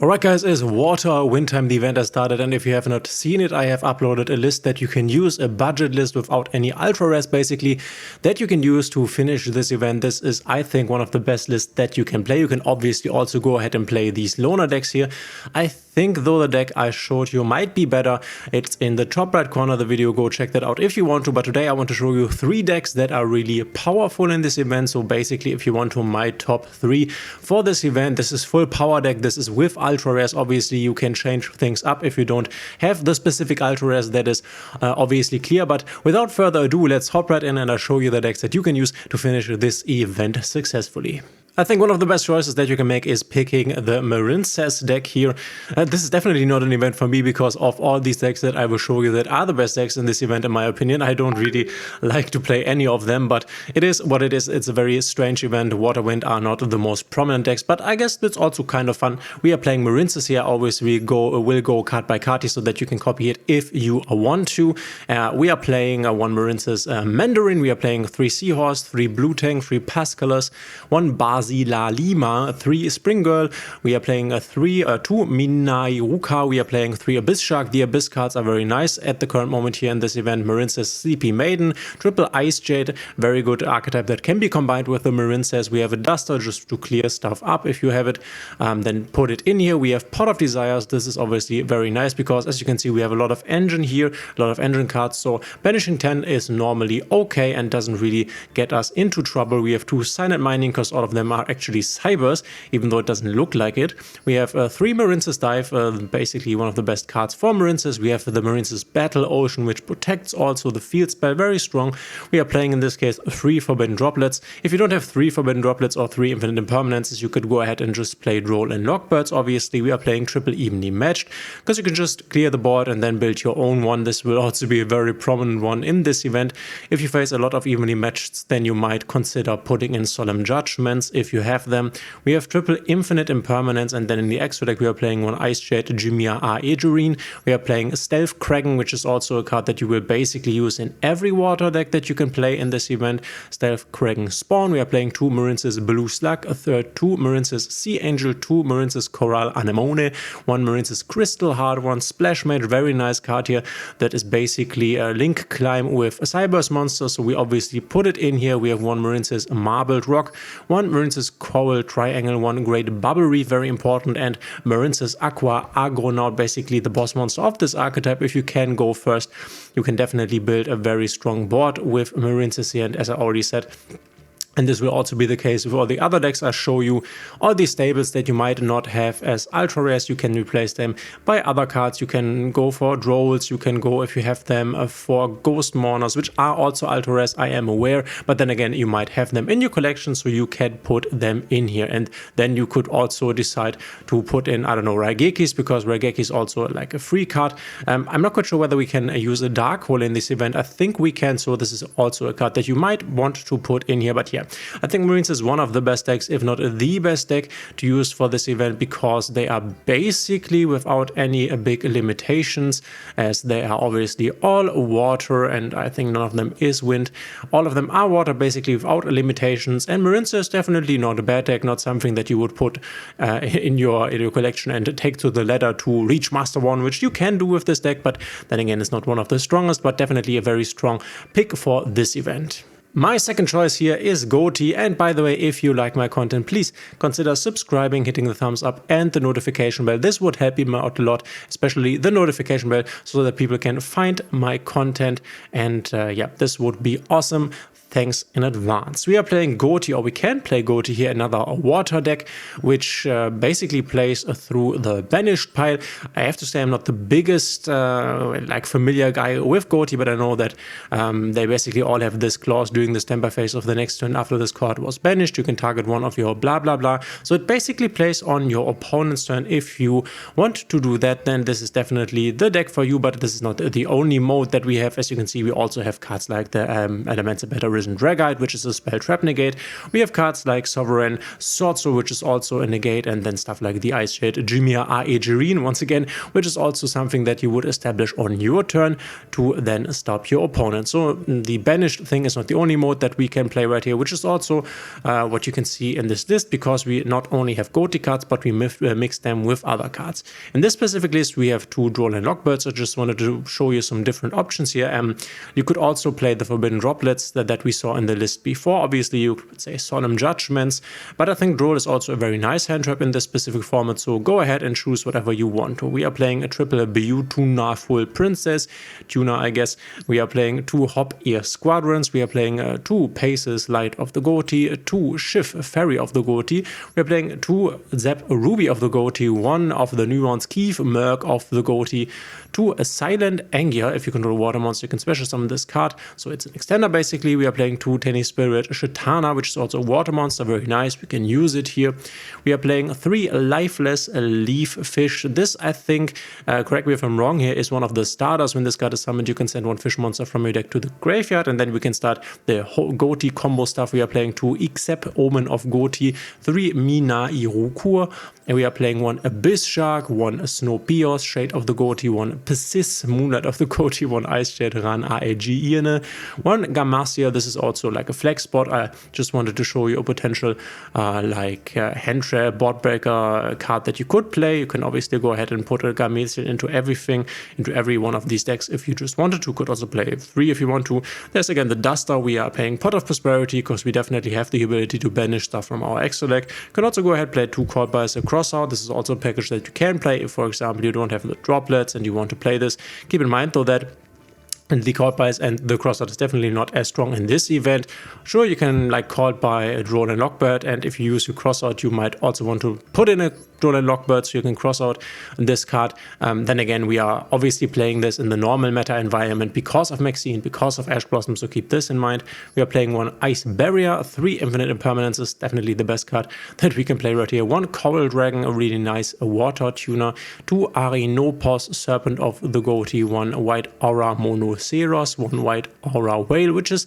Alright guys, it's Water Wind Time. The event has started, and if you have not seen it, I have uploaded a list that you can use, a budget list without any ultra rares basically, that you can use to finish this event. This is, I think, one of the best lists that you can play. You can obviously also go ahead and play these loner decks here. I think though the deck I showed you might be better. It's in the top right corner of the video. Go check that out if you want to. But today I want to show you 3 decks that are really powerful in this event. So basically, if you want to, my top 3 for this event. This is full power deck. This is with ultra rares. Obviously you can change things up if you don't have the specific ultra rares. That is obviously clear. But without further ado, let's hop right in and I'll show you the decks that you can use to finish this event successfully. I think one of the best choices that you can make is picking the Marincess deck here. This is definitely not an event for me because of all these decks that I will show you that are the best decks in this event in my opinion. I don't really like to play any of them, but it is what it is. It's a very strange event. Water Wind are not the most prominent decks, but I guess that's also kind of fun. We are playing Marincess here. Always we will go card by card so that you can copy it if you want to. We are playing one Marincess Mandarin. We are playing 3 Seahorse, 3 Blue Tank, 3 Pascalas, 1 Basi La Lima, 3 Spring Girl. We are playing 2 Minayuka. We are playing 3 Abyss Shark. The Abyss cards are very nice at the current moment here in this event. Marincess Sleepy Maiden, triple Ice Jade, very good archetype that can be combined with the Marincess. We have a Duster just to clear stuff up if you have it, then put it in here. We have Pot of Desires. This is obviously very nice because as you can see we have a lot of engine here, a lot of engine cards, so banishing 10 is normally okay and doesn't really get us into trouble. We have 2 Silent Mining because all of them are actually cybers, even though it doesn't look like it. We have 3 Marincess Dive, basically one of the best cards for Marincess. We have the Marincess Battle Ocean, which protects also the field spell, very strong. We are playing in this case 3 Forbidden Droplets. If you don't have 3 Forbidden Droplets or 3 Infinite Impermanences, you could go ahead and just play Droll and Lockbirds. Obviously we are playing triple Evenly Matched because you can just clear the board and then build your own one. This will also be a very prominent one in this event. If you face a lot of Evenly Matched, then you might consider putting in Solemn Judgments if you have them. We have triple Infinite Impermanence, and then in the extra deck we are playing 1 Ice Jade Jimia Aedurine. We are playing Stealth Kraken, which is also a card that you will basically use in every water deck that you can play in this event. Stealth Kraken Spawn. We are playing 2 Marincess Blue Slug, 2 Marincess Sea Angel, 2 Marincess Coral Anemone, 1 Marincess Crystal Heart, 1 Splash Mage, very nice card here that is basically a Link Climb with a Cyberse monster, so we obviously put it in here. We have 1 Marincess Marbled Rock, 1 Marincess Coral Triangle, 1 Great Bubble Reef, very important, and Marincess Aqua Agronaut, basically the boss monster of this archetype. If you can go first, you can definitely build a very strong board with Marincess here, and as I already said, and this will also be the case with all the other decks. I show you all these stables that you might not have as ultra rares. You can replace them by other cards. You can go for Drolls. You can go, if you have them, for Ghost Mourners, which are also ultra rares, I am aware. But then again, you might have them in your collection, so you can put them in here. And then you could also decide to put in, I don't know, Raigekis, because Raigeki is also like a free card. I'm not quite sure whether we can use a Dark Hole in this event. I think we can, so this is also a card that you might want to put in here. But yeah, I think Marincess is one of the best decks, if not the best deck to use for this event, because they are basically without any big limitations, as they are obviously all water, and I think none of them is wind. All of them are water, basically without limitations, and Marincess is definitely not a bad deck, not something that you would put in your collection and take to the ladder to reach Master 1, which you can do with this deck, but then again, it's not one of the strongest, but definitely a very strong pick for this event. My second choice here is Ghoti, and by the way, if you like my content, please consider subscribing, hitting the thumbs up and the notification bell. This would help me out a lot, especially the notification bell, so that people can find my content, and yeah, this would be awesome. Thanks in advance. We are playing Ghoti, or we can play Ghoti here, another water deck, which basically plays through the banished pile. I have to say I'm not the biggest like familiar guy with Ghoti, but I know that they basically all have this clause: during the standby phase of the next turn after this card was banished, you can target one of your blah blah blah. So it basically plays on your opponent's turn. If you want to do that, then this is definitely the deck for you, but this is not the only mode that we have. As you can see, we also have cards like the Elemental Battle Arisen Dragite, which is a spell trap negate. We have cards like Sovereign Swordsoul, which is also a negate, and then stuff like the Ice Shade Jimia Aegerine, once again, which is also something that you would establish on your turn to then stop your opponent. So the banished thing is not the only mode that we can play right here, which is also what you can see in this list, because we not only have Ghoti cards, but we mix them with other cards. In this specific list, we have 2 Duel and Lockbirds. I just wanted to show you some different options here. You could also play the Forbidden Droplets that we saw in the list before. Obviously, you could say Solemn Judgments, but I think Duel is also a very nice hand trap in this specific format, so go ahead and choose whatever you want. We are playing a triple BU Tuna Full Princess, Tuna I guess. We are playing 2 Hop Ear Squadrons. We are playing 2 Paces Light of the Ghoti, 2 Schiff Ferry of the Ghoti. We are playing 2 Zap Ruby of the Ghoti, 1 of the Nuance Keef Merc of the Ghoti, 2 Silent Angia. If you control water monster, you can special summon this card, so it's an extender basically. We are playing 2 Tennis Spirit Shetana, which is also a water monster, very nice, we can use it here. We are playing 3 Lifeless Leaf Fish. This, I think, correct me if I'm wrong here, is one of the starters. When this card is summoned, you can send 1 fish monster from your deck to the graveyard, and then we can start the whole Ghoti combo stuff. We are playing 2 Except Omen of Ghoti, 3 Mina Irukur, and we are playing 1 Abyss Shark, 1 Snowpios, Shade of the Ghoti, 1 Persis, Moonlight of the Ghoti, 1 Ice Shade Ran AEG Irne, 1 Gamasia. This is also like a flex spot. I just wanted to show you a potential hand trap, board breaker card that you could play. You can obviously go ahead and put a Gamasia into every one of these decks if you just wanted to. Could also play 3 if you want to. There's again the Duster. We are playing Pot of Prosperity because we definitely have the ability to banish stuff from our extra deck. You can also go ahead and play 2 Called by as a Crossout. This is also a package that you can play if, for example, you don't have the droplets and you want to play this. Keep in mind though that the Called Bys and the Crossout is definitely not as strong in this event. Sure, you can like Called by a Duel and Lockbird, and if you use your Crossout, you might also want to put in a Duel and Lockbird so you can cross out this card. Then again, we are obviously playing this in the normal meta environment because of Maxine, because of Ash Blossom, so keep this in mind. We are playing 1 Ice Barrier, 3 Infinite Impermanences, definitely the best card that we can play right here. 1 Coral Dragon, a really nice water tuner, 2 Arinopos, Serpent of the Ghoti, 1 White Aura Monoceros, 1 White Aura Whale, which is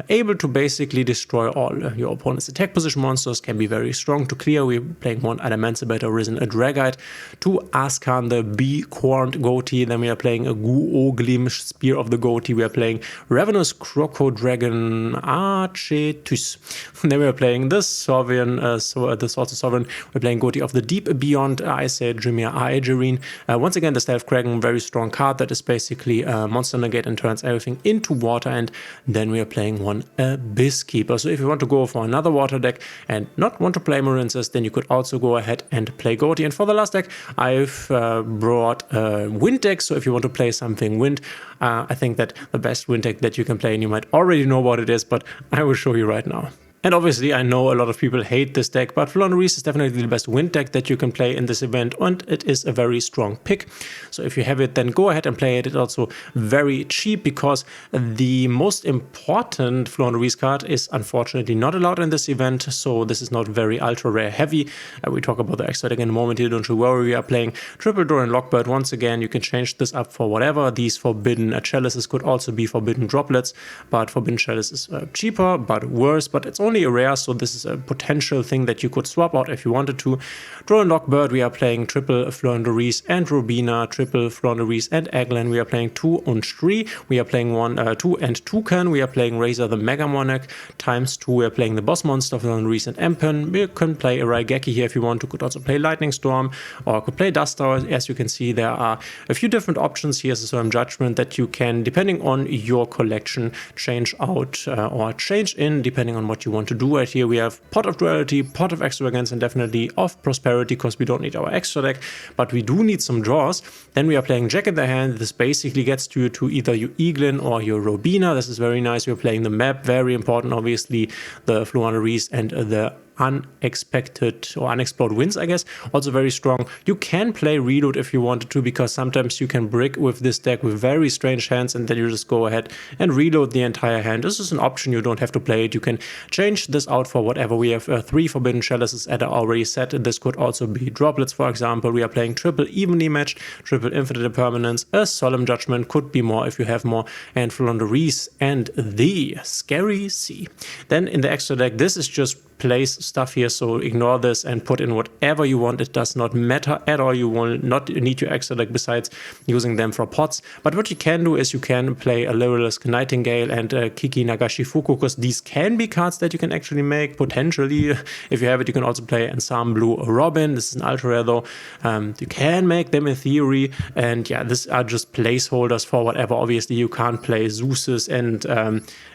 able to basically destroy all your opponent's attack position monsters, can be very strong to clear. We're playing 1 Adamancipator Risen a Dragite, 2 Askan the Bee-Corned Ghoti, then we are playing a Guoglim Spear of the Ghoti, we are playing Ravenous Croco-Dragon Archetus, then we are playing this Sovereign, this also Sovereign, we're playing Ghoti of the Deep Beyond, I say Jimia Aegerine. Once again, the Stealth Kraken, very strong card that is basically a monster negate and turns everything into water, and then we are playing 1 Abyss Keeper. So if you want to go for another water deck and not want to play Marincess, then you could also go ahead and play Ghoti. And for the last deck, I've brought a wind deck, so if you want to play something wind, I think that the best wind deck that you can play, and you might already know what it is, but I will show you right now. And obviously, I know a lot of people hate this deck, but Floowandereeze is definitely the best wind deck that you can play in this event, and it is a very strong pick. So if you have it, then go ahead and play it. It's also very cheap because the most important Floowandereeze card is unfortunately not allowed in this event, so this is not very ultra rare heavy. We talk about the extra deck in a moment here, don't you worry. We are playing Triple Door and Lockbird. Once again, you can change this up for whatever. These Forbidden Chalices could also be Forbidden Droplets, but Forbidden Chalice is cheaper, but worse, but it's only a rare, so this is a potential thing that you could swap out if you wanted to. Draw and Lockbird, we are playing triple Floowandereeze and Rubina, triple Floowandereeze and Eggland. We are playing 2 and 3. We are playing 2 and Toucan. We are playing Razor the Mega Monarch times 2. We are playing the boss monster Floowandereeze and Empen. We can play a Raigeki here if you want to. Could also play Lightning Storm or could play Duster. As you can see, there are a few different options here. So Solemn Judgment that you can, depending on your collection, change out or change in depending on what you want to do. Right here we have Pot of Duality, Pot of Extravagance, and definitely of Prosperity because we don't need our extra deck, but we do need some draws. Then we are playing Jack in the Hand. This basically gets you to either your Eaglin or your Robina. This is very nice. We're playing the map, very important, obviously, the Floowandereeze and the unexpected or unexplored wins, I guess. Also very strong. You can play reload if you wanted to, because sometimes you can brick with this deck with very strange hands, and then you just go ahead and reload the entire hand. This is an option. You don't have to play it. You can change this out for whatever. We have 3 Forbidden Chalices as I already said. This could also be droplets, for example. We are playing triple evenly matched, triple infinite impermanence. A Solemn Judgment could be more if you have more, and Floowandereeze and the Scary Sea. Then in the extra deck, this is just place stuff here, so ignore this and put in whatever you want. It does not matter at all. You will not need your extra deck besides using them for pots. But what you can do is you can play a Lyrilisk Nightingale and Kiki Nagashi Fuku, because these can be cards that you can actually make potentially. If you have it, you can also play Ensemble Robin. This is an ultra rare though. You can make them in theory, and yeah, these are just placeholders for whatever. Obviously you can't play Zeus's and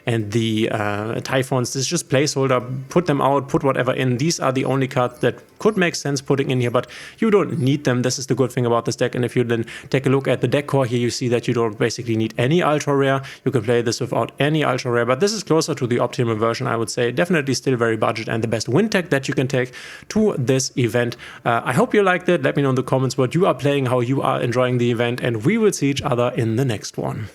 the Typhons. This is just placeholder. Put them out, put whatever in. These are the only cards that could make sense putting in here, but you don't need them. This is the good thing about this deck. And if you then take a look at the deck core here, you see that you don't basically need any ultra rare. You can play this without any ultra rare, but this is closer to the optimal version, I would say. Definitely still very budget and the best win tech that you can take to this event. I hope you liked it. Let me know in the comments what you are playing, how you are enjoying the event, and we will see each other in the next one.